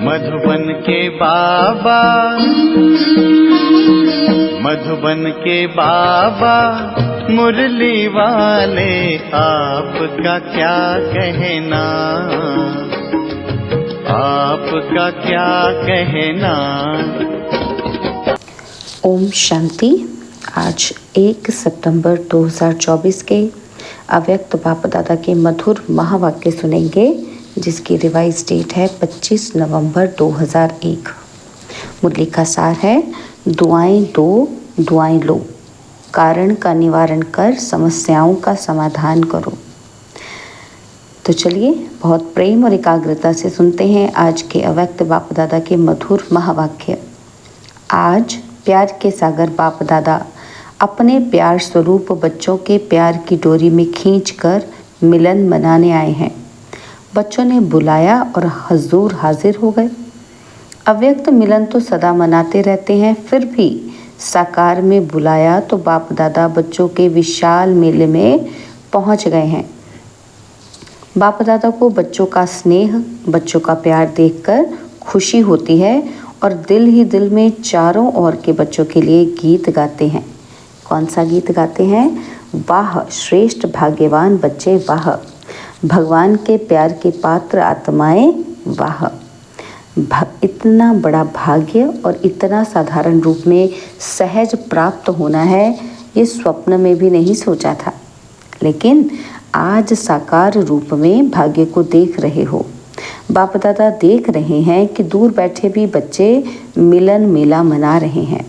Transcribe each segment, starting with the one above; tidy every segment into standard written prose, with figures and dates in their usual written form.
मधुबन के बाबा, मधुबन के बाबा मुरली वाले, आपका क्या कहना, आपका क्या कहना। ओम शांति। आज 1 सितंबर 2024 के अव्यक्त बाप दादा के मधुर महावाक्य सुनेंगे, जिसकी रिवाइज डेट है 25 नवंबर 2001। मुरली का सार है, दुआएं दो दुआएं लो, कारण का निवारण कर समस्याओं का समाधान करो। तो चलिए बहुत प्रेम और एकाग्रता से सुनते हैं आज के अव्यक्त बाप दादा के मधुर महावाक्य। आज प्यार के सागर बाप दादा अपने प्यार स्वरूप बच्चों के प्यार की डोरी में खींचकर मिलन मनाने आए हैं। बच्चों ने बुलाया और हजूर हाजिर हो गए। अव्यक्त मिलन तो सदा मनाते रहते हैं, फिर भी साकार में बुलाया तो बाप दादा बच्चों के विशाल मेले में पहुंच गए हैं। बाप दादा को बच्चों का स्नेह, बच्चों का प्यार देखकर खुशी होती है और दिल ही दिल में चारों ओर के बच्चों के लिए गीत गाते हैं। कौन सा गीत गाते हैं? वाह श्रेष्ठ भाग्यवान बच्चे वाह, भगवान के प्यार के पात्र आत्माएं वाह। इतना बड़ा भाग्य और इतना साधारण रूप में सहज प्राप्त होना है, ये स्वप्न में भी नहीं सोचा था, लेकिन आज साकार रूप में भाग्य को देख रहे हो। बाप दादा देख रहे हैं कि दूर बैठे भी बच्चे मिलन मेला मना रहे हैं।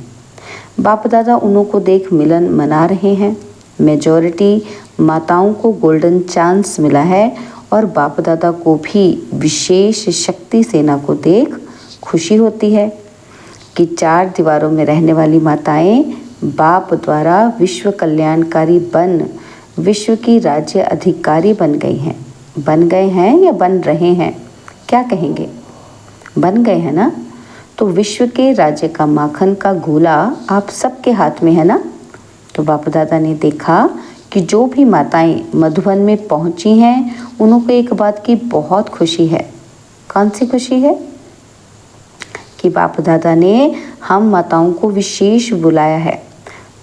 बाप दादा उन्हों को देख मिलन मना रहे हैं। मेजॉरिटी माताओं को गोल्डन चांस मिला है और बाप दादा को भी विशेष शक्ति सेना को देख खुशी होती है कि 4 दीवारों में रहने वाली माताएं बाप द्वारा विश्व कल्याणकारी बन विश्व की राज्य अधिकारी बन गई हैं। बन गए हैं या बन रहे हैं, क्या कहेंगे? बन गए हैं ना। तो विश्व के राज्य का माखन का गोला आप सबके हाथ में है ना। तो बाप दादा ने देखा कि जो भी माताएं मधुबन में पहुंची हैं, उन्हों को एक बात की बहुत खुशी है। कौन सी खुशी है? कि बाप दादा ने हम माताओं को विशेष बुलाया है।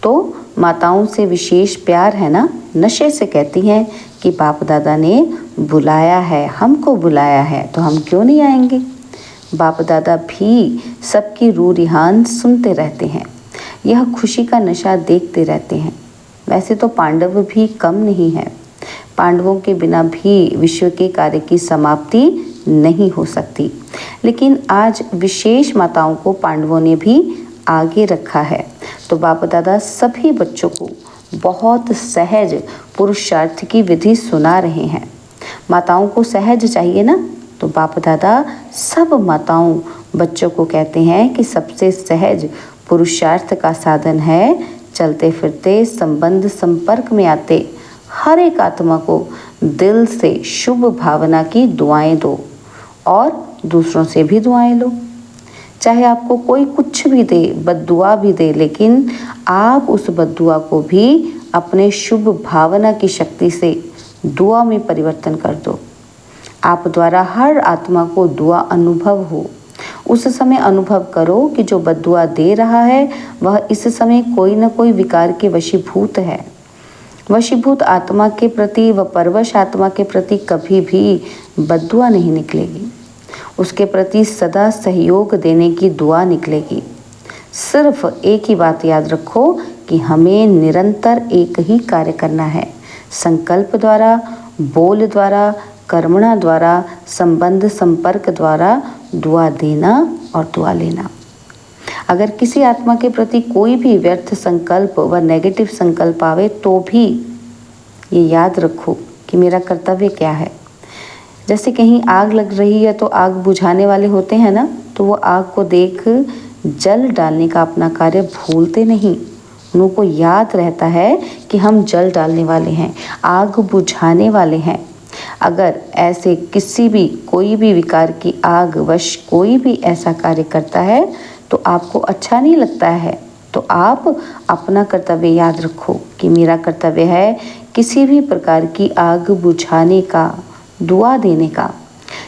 तो माताओं से विशेष प्यार है ना। नशे से कहती हैं कि बाप दादा ने बुलाया है, हमको बुलाया है, तो हम क्यों नहीं आएंगे। बाप दादा भी सबकी रू रिहान सुनते रहते हैं, यह खुशी का नशा देखते रहते हैं। वैसे तो पांडव भी कम नहीं है, पांडवों के बिना भी विश्व के कार्य की समाप्ति नहीं हो सकती, लेकिन आज विशेष माताओं को पांडवों ने भी आगे रखा है। तो बाप दादा सभी बच्चों को बहुत सहज पुरुषार्थ की विधि सुना रहे हैं। माताओं को सहज चाहिए ना, तो बाप दादा सब माताओं बच्चों को कहते हैं कि सबसे सहज पुरुषार्थ का साधन है चलते फिरते संबंध संपर्क में आते हर एक आत्मा को दिल से शुभ भावना की दुआएं दो और दूसरों से भी दुआएं लो। चाहे आपको कोई कुछ भी दे, बद्दुआ भी दे, लेकिन आप उस बद्दुआ को भी अपने शुभ भावना की शक्ति से दुआ में परिवर्तन कर दो। आप द्वारा हर आत्मा को दुआ अनुभव हो। उस समय अनुभव करो कि जो बद्दुआ दे रहा है वह इस समय कोई न कोई विकार के वशीभूत है। वशीभूत आत्मा के प्रति व परवश आत्मा के प्रति कभी भी बद्दुआ नहीं निकलेगी। उसके प्रति सदा सहयोग देने की दुआ निकलेगी। सिर्फ एक ही बात याद रखो कि हमें निरंतर एक ही कार्य करना है, संकल्प द्वारा, बोल द्वारा, कर्मणा द्वारा, संबंध संपर्क द्वारा दुआ देना और दुआ लेना। अगर किसी आत्मा के प्रति कोई भी व्यर्थ संकल्प व नेगेटिव संकल्प आवे तो भी ये याद रखो कि मेरा कर्तव्य क्या है। जैसे कहीं आग लग रही है तो आग बुझाने वाले होते हैं ना, तो वो आग को देख जल डालने का अपना कार्य भूलते नहीं। उनको याद रहता है कि हम जल डालने वाले हैं, आग बुझाने वाले हैं। अगर ऐसे किसी भी कोई भी विकार की आग वश कोई भी ऐसा कार्य करता है तो आपको अच्छा नहीं लगता है, तो आप अपना कर्तव्य याद रखो कि मेरा कर्तव्य है किसी भी प्रकार की आग बुझाने का, दुआ देने का,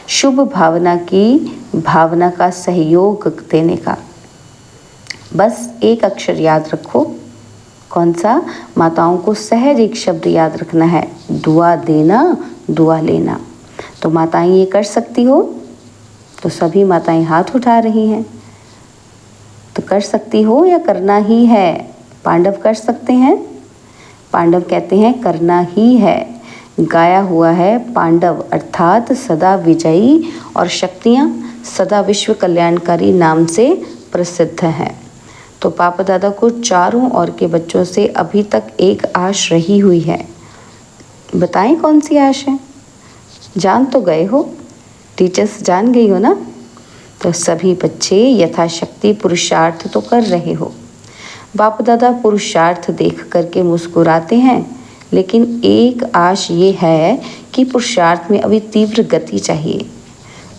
शुभ भावना की भावना का सहयोग देने का। बस एक अक्षर याद रखो। कौन सा? माताओं को सहज एक शब्द याद रखना है, दुआ देना, दुआ लेना। तो माताएं ये कर सकती हो? तो सभी माताएं हाथ उठा रही हैं। तो कर सकती हो या करना ही है? पांडव कर सकते हैं? पांडव कहते हैं करना ही है। गाया हुआ है पांडव अर्थात सदा विजयी और शक्तियाँ सदा विश्व कल्याणकारी नाम से प्रसिद्ध हैं। तो पापा दादा को चारों ओर के बच्चों से अभी तक एक आश रही हुई है। बताएं कौन सी आश है? जान तो गए हो, टीचर्स जान गई हो ना? तो सभी बच्चे यथाशक्ति पुरुषार्थ तो कर रहे हो। बाप दादा पुरुषार्थ देख करके मुस्कुराते हैं, लेकिन एक आश ये है कि पुरुषार्थ में अभी तीव्र गति चाहिए।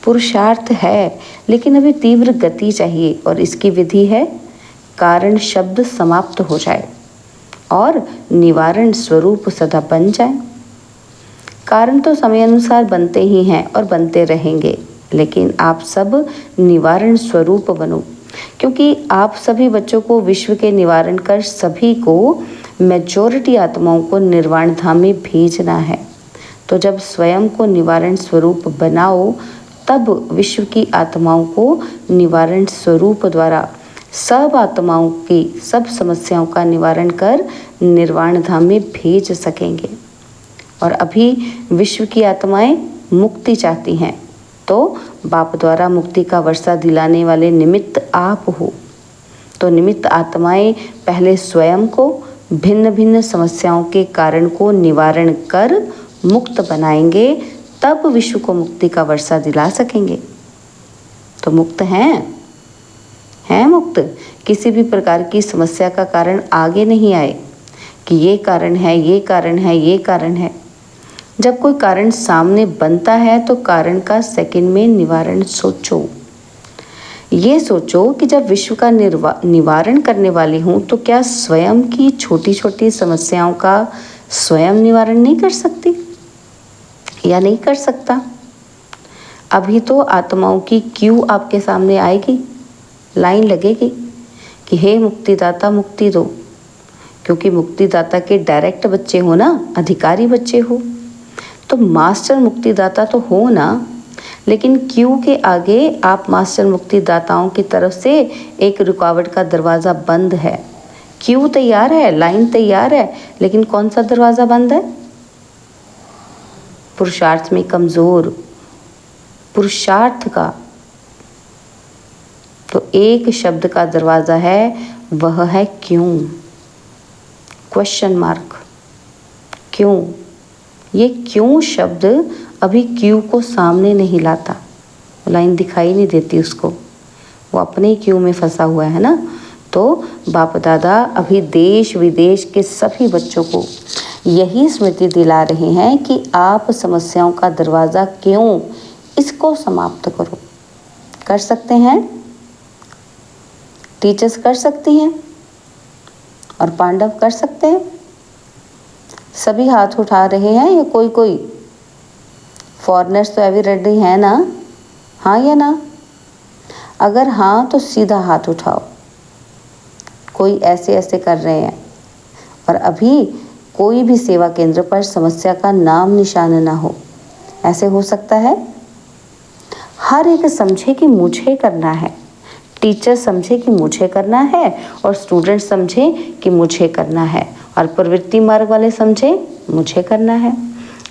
पुरुषार्थ है लेकिन अभी तीव्र गति चाहिए, और इसकी विधि है कारण शब्द समाप्त हो जाए और निवारण स्वरूप सदा बन जाए। कारण तो समय अनुसार बनते ही हैं और बनते रहेंगे, लेकिन आप सब निवारण स्वरूप बनो, क्योंकि आप सभी बच्चों को विश्व के निवारण कर सभी को, मेजॉरिटी आत्माओं को निर्वाण धाम में भेजना है। तो जब स्वयं को निवारण स्वरूप बनाओ, तब विश्व की आत्माओं को निवारण स्वरूप द्वारा सब आत्माओं की सब समस्याओं का निवारण कर निर्वाण धाम में भेज सकेंगे। और अभी विश्व की आत्माएं मुक्ति चाहती हैं, तो बाप द्वारा मुक्ति का वर्षा दिलाने वाले निमित्त आप हो। तो निमित्त आत्माएं पहले स्वयं को भिन्न भिन्न समस्याओं के कारण को निवारण कर मुक्त बनाएंगे, तब विश्व को मुक्ति का वर्षा दिला सकेंगे। तो मुक्त हैं मुक्त। किसी भी प्रकार की समस्या का कारण आगे नहीं आए कि ये कारण है, ये कारण है, ये कारण है। जब कोई कारण सामने बनता है तो कारण का सेकंड में निवारण सोचो। ये सोचो कि जब विश्व का निवारण करने वाली हूँ, तो क्या स्वयं की छोटी छोटी समस्याओं का स्वयं निवारण नहीं कर सकती या नहीं कर सकता? अभी तो आत्माओं की क्यू आपके सामने आएगी, लाइन लगेगी कि हे मुक्तिदाता मुक्ति दो, क्योंकि मुक्तिदाता के डायरेक्ट बच्चे हो ना, अधिकारी बच्चे हो। तो मास्टर मुक्तिदाता तो हो ना, लेकिन क्यू के आगे आप मास्टर मुक्तिदाताओं की तरफ से एक रुकावट का दरवाज़ा बंद है। क्यू तैयार है, लाइन तैयार है, लेकिन कौन सा दरवाज़ा बंद है? पुरुषार्थ में कमज़ोर, पुरुषार्थ का। तो एक शब्द का दरवाज़ा है, वह है क्यों। Question mark. क्यों? ये क्यों शब्द अभी क्यों को सामने नहीं लाता, लाइन दिखाई नहीं देती उसको, वो अपने क्यों में फंसा हुआ है ना। तो बाप दादा अभी देश विदेश के सभी बच्चों को यही स्मृति दिला रहे हैं कि आप समस्याओं का दरवाज़ा क्यों, इसको समाप्त करो। कर सकते हैं? टीचर्स कर सकती हैं और पांडव कर सकते हैं? सभी हाथ उठा रहे हैं या कोई कोई? फॉरेनर्स तो अभी रेडी हैं ना? हाँ या ना? अगर हाँ तो सीधा हाथ उठाओ। कोई ऐसे ऐसे कर रहे हैं और अभी कोई भी सेवा केंद्र पर समस्या का नाम निशान ना हो, ऐसे हो सकता है? हर एक समझे कि मुझे करना है, टीचर समझे कि मुझे करना है और स्टूडेंट समझे कि मुझे करना है, और प्रवृत्ति मार्ग वाले समझे मुझे करना है,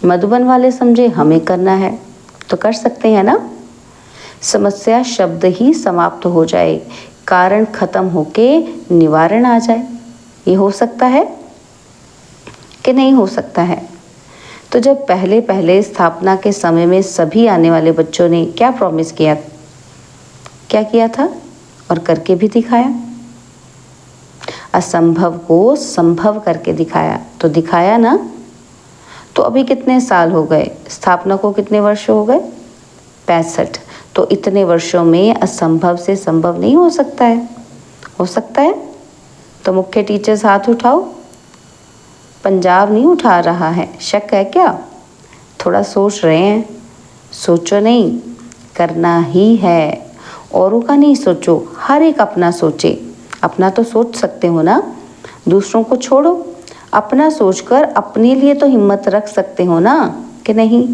मधुबन वाले समझे हमें करना है। तो कर सकते हैं ना? समस्या शब्द ही समाप्त हो जाए, कारण खत्म होके निवारण आ जाए। ये हो सकता है कि नहीं हो सकता है? तो जब पहले पहले स्थापना के समय में सभी आने वाले बच्चों ने क्या प्रॉमिस किया, क्या किया था और करके भी दिखाया? असंभव को संभव करके दिखाया। तो दिखाया ना। तो अभी कितने साल हो गए? स्थापना को कितने वर्ष हो गए? 65। तो इतने वर्षों में असंभव से संभव नहीं हो सकता है? हो सकता है? तो मुख्य टीचर्स हाथ उठाओ। पंजाब नहीं उठा रहा है, शक है क्या? थोड़ा सोच रहे हैं? सोचो नहीं, करना ही है। औरों का नहीं सोचो, हर एक अपना सोचे। अपना तो सोच सकते हो ना, दूसरों को छोड़ो, अपना सोचकर अपने लिए तो हिम्मत रख सकते हो ना, कि नहीं?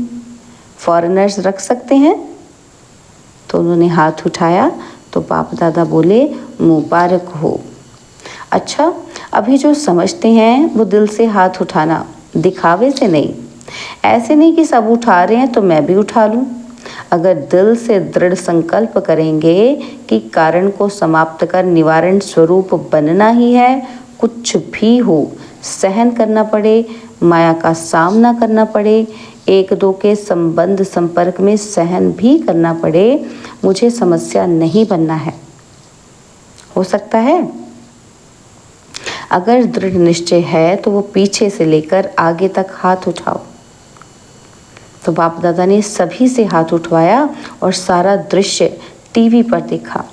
फॉरेनर्स रख सकते हैं? तो उन्होंने हाथ उठाया तो बाप दादा बोले, मुबारक हो। अच्छा, अभी जो समझते हैं वो दिल से हाथ उठाना, दिखावे से नहीं। ऐसे नहीं कि सब उठा रहे हैं तो मैं भी उठा लूं। अगर दिल से दृढ़ संकल्प करेंगे कि कारण को समाप्त कर निवारण स्वरूप बनना ही है, कुछ भी हो, सहन करना पड़े, माया का सामना करना पड़े, एक दो के संबंध संपर्क में सहन भी करना पड़े, मुझे समस्या नहीं बनना है। हो सकता है? अगर दृढ़ निश्चय है तो वो पीछे से लेकर आगे तक हाथ उठाओ। तो बाप दादा ने सभी से हाथ उठवाया और सारा दृश्य टीवी पर देखा।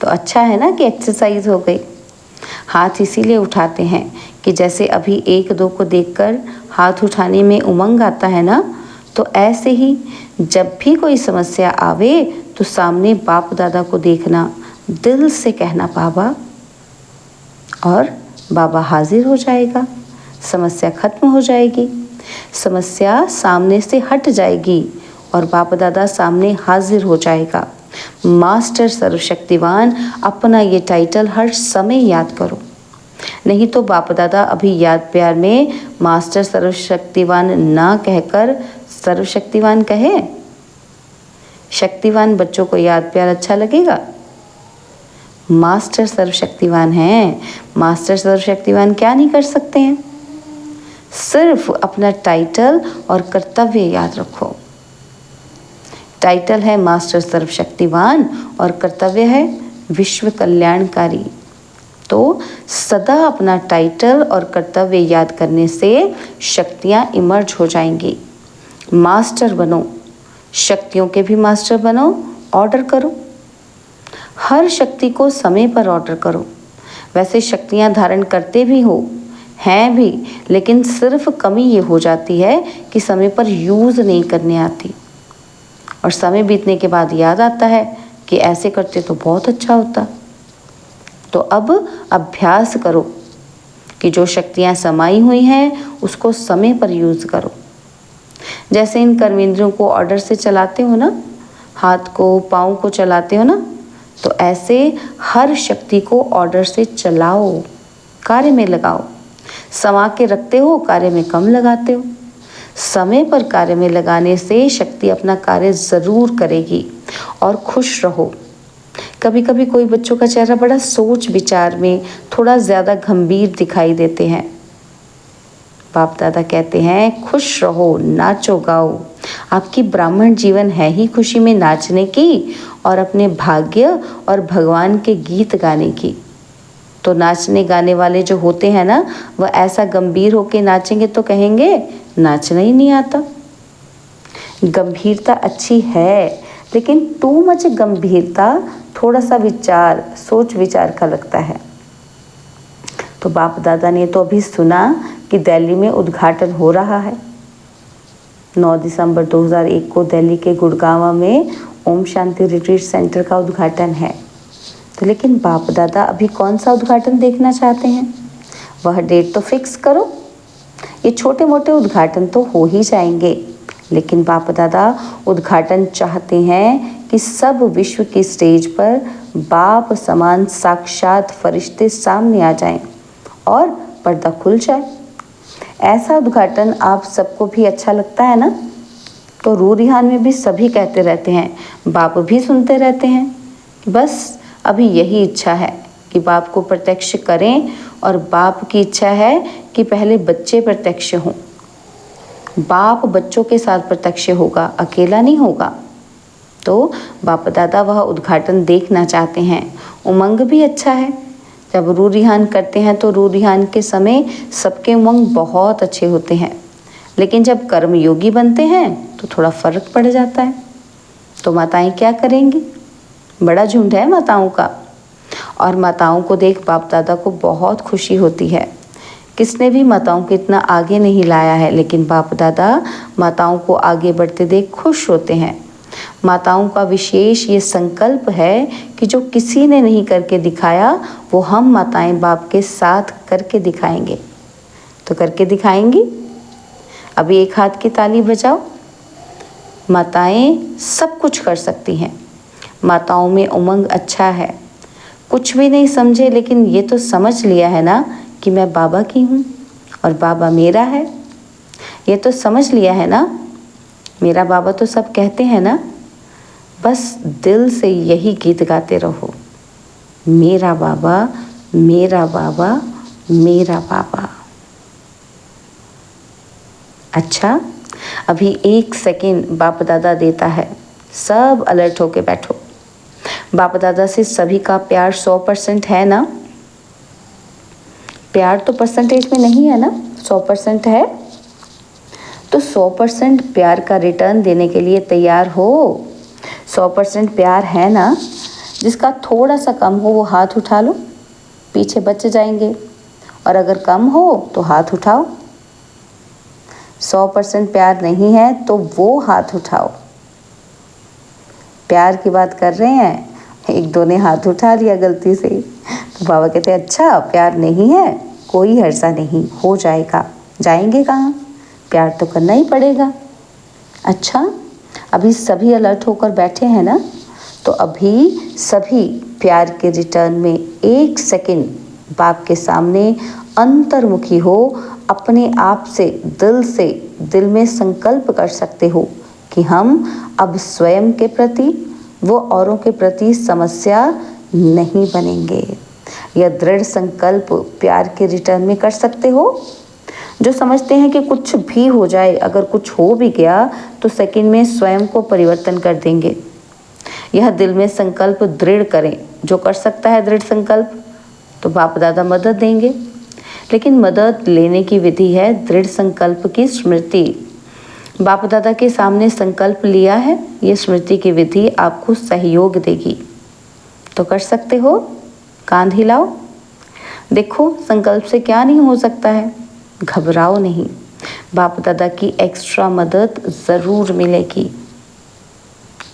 तो अच्छा है ना कि एक्सरसाइज हो गई। हाथ इसीलिए उठाते हैं कि जैसे अभी एक दो को देखकर हाथ उठाने में उमंग आता है ना, तो ऐसे ही जब भी कोई समस्या आवे तो सामने बाप दादा को देखना, दिल से कहना बाबा, और बाबा हाजिर हो जाएगा, समस्या खत्म हो जाएगी, समस्या सामने से हट जाएगी और बाप दादा सामने हाजिर हो जाएगा। मास्टर सर्वशक्तिवान, अपना ये टाइटल हर समय याद करो। नहीं तो बाप दादा अभी याद प्यार में मास्टर सर्वशक्तिवान ना कहकर सर्वशक्तिवान कहे। शक्तिवान बच्चों को याद प्यार अच्छा लगेगा? मास्टर सर्वशक्तिवान हैं। मास्टर सर्वशक्तिवान क्या नहीं कर सकते हैं? सिर्फ अपना टाइटल और कर्तव्य याद रखो। टाइटल है मास्टर सर्वशक्तिवान और कर्तव्य है विश्व कल्याणकारी। तो सदा अपना टाइटल और कर्तव्य याद करने से शक्तियाँ इमर्ज हो जाएंगी। मास्टर बनो, शक्तियों के भी मास्टर बनो, ऑर्डर करो। हर शक्ति को समय पर ऑर्डर करो। वैसे शक्तियाँ धारण करते भी हो, हैं भी, लेकिन सिर्फ कमी ये हो जाती है कि समय पर यूज़ नहीं करने आती और समय बीतने के बाद याद आता है कि ऐसे करते तो बहुत अच्छा होता। तो अब अभ्यास करो कि जो शक्तियाँ समाई हुई हैं उसको समय पर यूज़ करो। जैसे इन कर्मेंद्रियों को ऑर्डर से चलाते हो ना, हाथ को पाँव को चलाते हो ना, तो ऐसे हर शक्ति को ऑर्डर से चलाओ, कार्य में लगाओ। समा के रखते हो, कार्य में कम लगाते हो। समय पर कार्य में लगाने से शक्ति अपना कार्य ज़रूर करेगी। और खुश रहो। कभी कभी कोई बच्चों का चेहरा बड़ा सोच विचार में थोड़ा ज़्यादा गंभीर दिखाई देते हैं। बाप दादा कहते हैं खुश रहो, नाचो गाओ। आपकी ब्राह्मण जीवन है ही खुशी में नाचने की और अपने भाग्य और भगवान के गीत गाने की। तो नाचने गाने वाले जो होते हैं ना, वह ऐसा गंभीर होके नाचेंगे तो कहेंगे नाचना ही नहीं आता। गंभीरता अच्छी है, लेकिन टू मच गंभीरता थोड़ा सा विचार, सोच विचार का लगता है। तो बाप दादा ने तो अभी सुना कि दिल्ली में उद्घाटन हो रहा है। 9 दिसंबर 2001 को दिल्ली के गुड़गांव में ओम शांति रिट्रीट सेंटर का उद्घाटन है। तो लेकिन बाप दादा अभी कौन सा उद्घाटन देखना चाहते हैं? वह डेट तो फिक्स करो। ये छोटे मोटे उद्घाटन तो हो ही जाएंगे, लेकिन बाप दादा उद्घाटन चाहते हैं कि सब विश्व की स्टेज पर बाप समान साक्षात फरिश्ते सामने आ जाएं और पर्दा खुल जाए। ऐसा उद्घाटन आप सबको भी अच्छा लगता है ना? तो रूरिहान में भी सभी कहते रहते हैं, बाप भी सुनते रहते हैं कि बस अभी यही इच्छा है कि बाप को प्रत्यक्ष करें, और बाप की इच्छा है कि पहले बच्चे प्रत्यक्ष हों। बाप बच्चों के साथ प्रत्यक्ष होगा, अकेला नहीं होगा। तो बाप दादा वह उद्घाटन देखना चाहते हैं। उमंग भी अच्छा है। जब रूरिहान करते हैं तो रूरिहान के समय सबके उमंग बहुत अच्छे होते हैं, लेकिन जब कर्मयोगी बनते हैं तो थोड़ा फर्क पड़ जाता है। तो माताएं क्या करेंगी? बड़ा झुंड है माताओं का, और माताओं को देख बाप दादा को बहुत खुशी होती है। किसने भी माताओं को इतना आगे नहीं लाया है, लेकिन बाप दादा माताओं को आगे बढ़ते देख खुश होते हैं। माताओं का विशेष ये संकल्प है कि जो किसी ने नहीं करके दिखाया वो हम माताएं बाप के साथ करके दिखाएंगे। तो करके दिखाएंगी? अभी एक हाथ की ताली बजाओ। माताएं सब कुछ कर सकती हैं। माताओं में उमंग अच्छा है। कुछ भी नहीं समझे लेकिन ये तो समझ लिया है ना कि मैं बाबा की हूँ और बाबा मेरा है। ये तो समझ लिया है ना, मेरा बाबा तो सब कहते हैं ना। बस दिल से यही गीत गाते रहो, मेरा बाबा मेरा बाबा मेरा बाबा। अच्छा, अभी 1 सेकेंड बाप दादा देता है, सब अलर्ट होके बैठो। बाप दादा से सभी का प्यार 100% है ना? प्यार तो परसेंटेज में नहीं है ना, 100% है। तो 100% प्यार का रिटर्न देने के लिए तैयार हो? 100% प्यार है ना? जिसका थोड़ा सा कम हो वो हाथ उठा लो, पीछे बच जाएंगे। और अगर कम हो तो हाथ उठाओ। 100% प्यार नहीं है तो वो हाथ उठाओ। प्यार की बात कर रहे हैं, 1-2 ने हाथ उठा लिया गलती से, तो बाबा कहते हैं अच्छा प्यार नहीं है, कोई हर्जा नहीं, हो जाएगा। जाएंगे कहाँ? प्यार तो करना ही पड़ेगा। अच्छा, अभी सभी अलर्ट होकर बैठे हैं ना, तो अभी सभी प्यार के रिटर्न में 1 सेकेंड बाप के सामने अंतर्मुखी हो, अपने आप से दिल में संकल्प कर सकते हो कि हम अब स्वयं के प्रति वो औरों के प्रति समस्या नहीं बनेंगे। यह दृढ़ संकल्प प्यार के रिटर्न में कर सकते हो। जो समझते हैं कि कुछ भी हो जाए, अगर कुछ हो भी गया तो सेकंड में स्वयं को परिवर्तन कर देंगे। यह दिल में संकल्प दृढ़ करें। जो कर सकता है दृढ़ संकल्प, तो बाप दादा मदद देंगे। लेकिन मदद लेने की विधि है दृढ़ संकल्प की स्मृति। बाप दादा के सामने संकल्प लिया है, ये स्मृति की विधि आपको सहयोग देगी। तो कर सकते हो, कांध हिलाओ। देखो संकल्प से क्या नहीं हो सकता है। घबराओ नहीं, बाप दादा की एक्स्ट्रा मदद ज़रूर मिलेगी।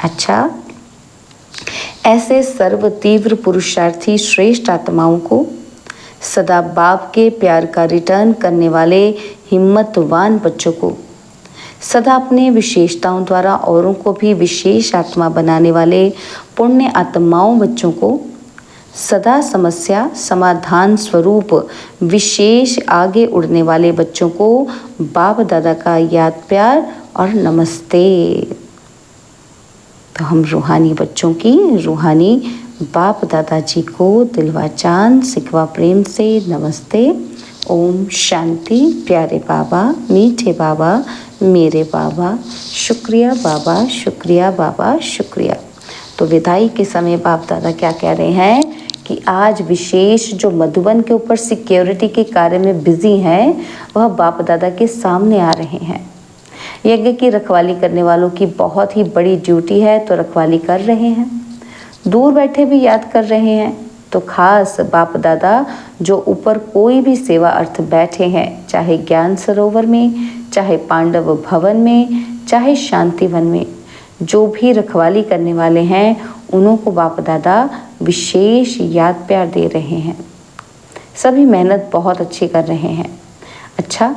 अच्छा, ऐसे सर्व तीव्र पुरुषार्थी श्रेष्ठ आत्माओं को, सदा बाप के प्यार का रिटर्न करने वाले हिम्मतवान बच्चों को, सदा अपने विशेषताओं द्वारा औरों को भी विशेष आत्मा बनाने वाले पुण्य आत्माओं बच्चों को, सदा समस्या समाधान स्वरूप विशेष आगे उड़ने वाले बच्चों को बाप दादा का याद प्यार और नमस्ते। तो हम रूहानी बच्चों की रूहानी बाप दादाजी को दिलवा चांद सिकवा प्रेम से नमस्ते। ओम शांति। प्यारे बाबा, मीठे बाबा, मेरे बाबा, शुक्रिया बाबा, शुक्रिया बाबा, शुक्रिया। तो विदाई के समय बाप दादा क्या कह रहे हैं कि आज विशेष जो मधुबन के ऊपर सिक्योरिटी के कार्य में बिजी हैं, वह बाप दादा के सामने आ रहे हैं। यज्ञ की रखवाली करने वालों की बहुत ही बड़ी ड्यूटी है, तो रखवाली कर रहे हैं। दूर बैठे भी याद कर रहे हैं। तो खास बाप दादा जो ऊपर कोई भी सेवा अर्थ बैठे हैं, चाहे ज्ञान सरोवर में, चाहे पांडव भवन में, चाहे शांति वन में, जो भी रखवाली करने वाले हैं उन्हों को बाप दादा विशेष याद प्यार दे रहे हैं। सभी मेहनत बहुत अच्छी कर रहे हैं। अच्छा,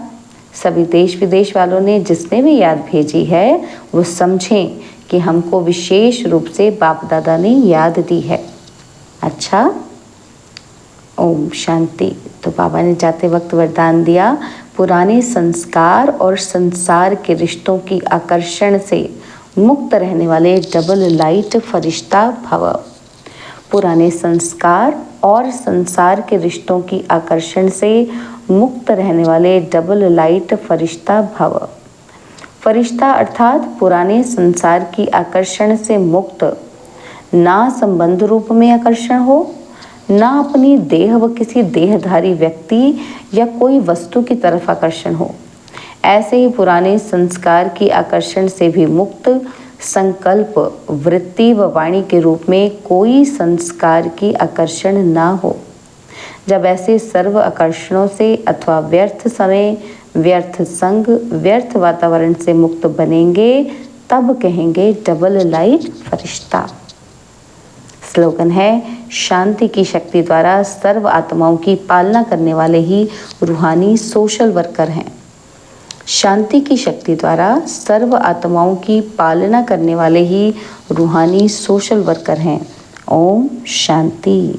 सभी देश विदेश वालों ने जिसने भी याद भेजी है वो समझें कि हमको विशेष रूप से बाप दादा ने याद दी है। अच्छा, ओम शांति। तो बाबा ने जाते वक्त वरदान दिया, पुराने संस्कार और संसार के रिश्तों की आकर्षण से मुक्त रहने वाले डबल लाइट फरिश्ता भव। पुराने संस्कार और संसार के रिश्तों की आकर्षण से मुक्त रहने वाले डबल लाइट फरिश्ता भव। फरिश्ता अर्थात पुराने संसार की आकर्षण से मुक्त, ना संबंध रूप में आकर्षण हो, ना अपनी देह व किसी देहधारी व्यक्ति या कोई वस्तु की तरफ आकर्षण हो। ऐसे ही पुराने संस्कार की आकर्षण से भी मुक्त, संकल्प, वृत्ति व वाणी के रूप में कोई संस्कार की आकर्षण ना हो। जब ऐसे सर्व आकर्षणों से अथवा व्यर्थ समय, व्यर्थ संग, व्यर्थ वातावरण से मुक्त बनेंगे, तब कहेंगे डबल लाइट फरिश्ता। स्लोगन है शांति की शक्ति द्वारा सर्व आत्माओं की पालना करने वाले ही रूहानी सोशल वर्कर हैं। शांति की शक्ति द्वारा सर्व आत्माओं की पालना करने वाले ही रूहानी सोशल वर्कर हैं। ओम शांति।